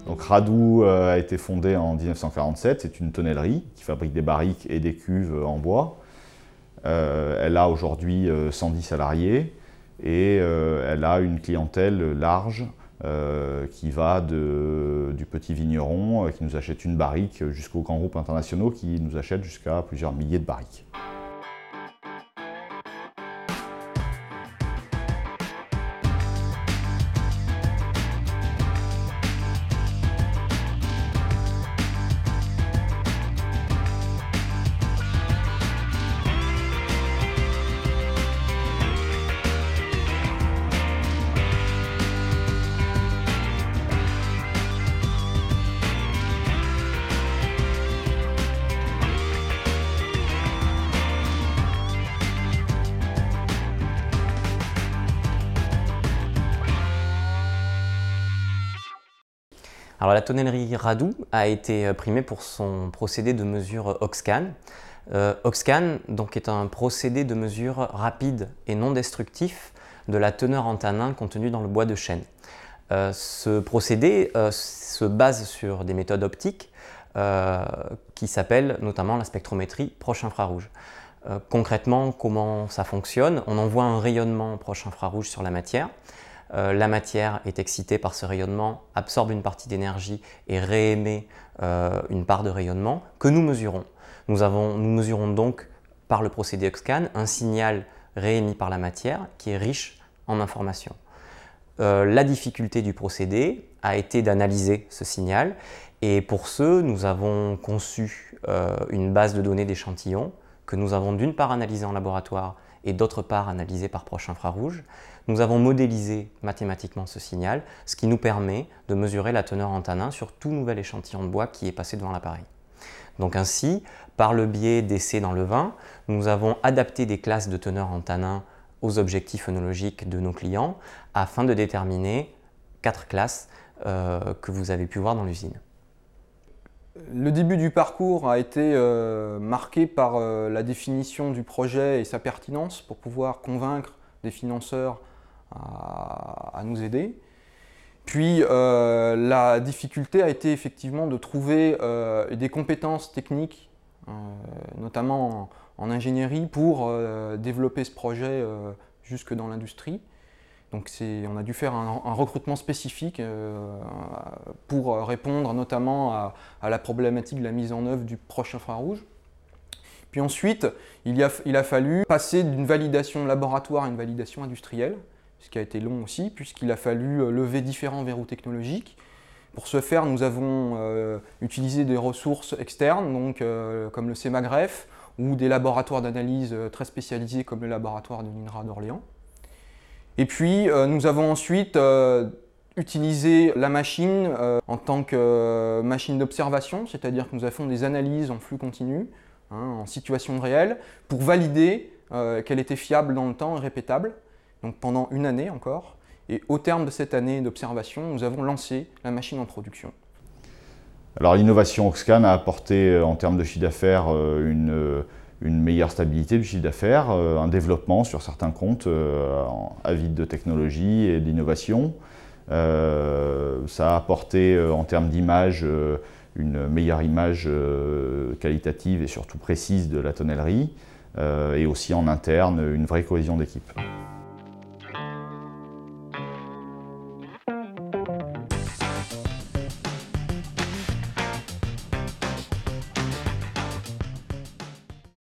Donc Radou a été fondée en 1947, c'est une tonnellerie qui fabrique des barriques et des cuves en bois. Elle a aujourd'hui 110 salariés et elle a une clientèle large qui va du petit vigneron qui nous achète une barrique jusqu'aux grands groupes internationaux qui nous achètent jusqu'à plusieurs milliers de barriques. Alors la tonnellerie Radou a été primée pour son procédé de mesure Oxcan. Oxcan donc, est un procédé de mesure rapide et non destructif de la teneur en tanin contenue dans le bois de chêne. Ce procédé se base sur des méthodes optiques qui s'appellent notamment la spectrométrie proche infrarouge. Concrètement, comment ça fonctionne? On envoie un rayonnement proche infrarouge sur la matière. La matière est excitée par ce rayonnement, absorbe une partie d'énergie et réémet une part de rayonnement que nous mesurons. Nous mesurons donc par le procédé Oxcan un signal réémis par la matière qui est riche en informations. La difficulté du procédé a été d'analyser ce signal et pour ce, nous avons conçu une base de données d'échantillons que nous avons d'une part analysée en laboratoire et d'autre part analysée par proche infrarouge. Nous avons modélisé mathématiquement ce signal, ce qui nous permet de mesurer la teneur en tanin sur tout nouvel échantillon de bois qui est passé devant l'appareil. Donc ainsi, par le biais d'essais dans le vin, nous avons adapté des classes de teneur en tanin aux objectifs œnologiques de nos clients afin de déterminer 4 classes que vous avez pu voir dans l'usine. Le début du parcours a été marqué par la définition du projet et sa pertinence pour pouvoir convaincre des financeurs à nous aider. Puis la difficulté a été effectivement de trouver des compétences techniques, notamment en ingénierie, pour développer ce projet jusque dans l'industrie. Donc on a dû faire un recrutement spécifique pour répondre notamment à la problématique de la mise en œuvre du proche infrarouge. Puis ensuite, il a fallu passer d'une validation laboratoire à une validation industrielle, ce qui a été long aussi, puisqu'il a fallu lever différents verrous technologiques. Pour ce faire, nous avons utilisé des ressources externes, donc, comme le CEMAGREF, ou des laboratoires d'analyse très spécialisés comme le laboratoire de l'INRA d'Orléans. Et puis, nous avons ensuite utilisé la machine en tant que machine d'observation, c'est-à-dire que nous avons fait des analyses en flux continu, en situation réelle, pour valider qu'elle était fiable dans le temps et répétable, donc pendant une année encore. Et au terme de cette année d'observation, nous avons lancé la machine en production. Alors l'innovation Oxcan a apporté en termes de chiffre d'affaires une meilleure stabilité du chiffre d'affaires, un développement sur certains comptes avides de technologie et d'innovation. Ça a apporté en termes d'image une meilleure image qualitative et surtout précise de la tonnellerie et aussi en interne une vraie cohésion d'équipe.